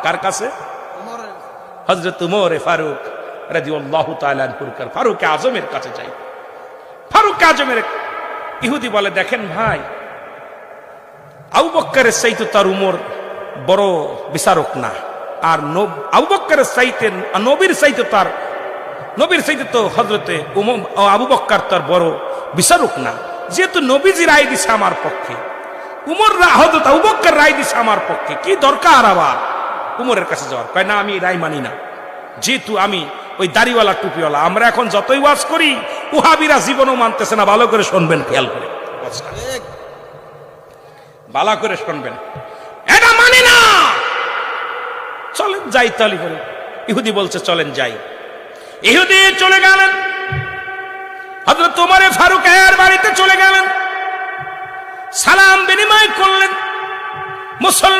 কার কাছে? হযরত উমর ফারুক রাদিয়াল্লাহু তাআলা আনহুর ফারুক আজমের কাছে যাই। ফারুক আজমের ইহুদি বলে, দেখেন ভাই, আবু বকরের চাইতে তার উমর বড় বিচারক না, আর আবু বকরের চাইতে নবীর চাইতে তো হযরতে আবু বকর তার বড় বিচারক না। যেহেতু নবীজি রায় দিছে আমার পক্ষে, হযরত আবু বকর রায় দিছে আমার পক্ষে, কি দরকার আবার উমরের কাছে যাওয়ার? কয় না, আমি রায় মানি না, যেহেতু আমি ওই দাড়িওয়ালা টুপিওয়ালা। আমরা এখন যতই ওয়াজ করি, ওহাবিরা জীবনও মানতেছে না। ভালো করে শুনবেন, খেয়াল করে ভালো করে শুনবেন, এটা মানি না, চলেন যাই তালি করে। ইহুদি বলছে চলেন যাই। ইহুদি চলে গেলেন, হযরত ওমর ফারুকের বাড়িতে চলে গেলেন, সালাম বিনিময় করলেন। মুসলমান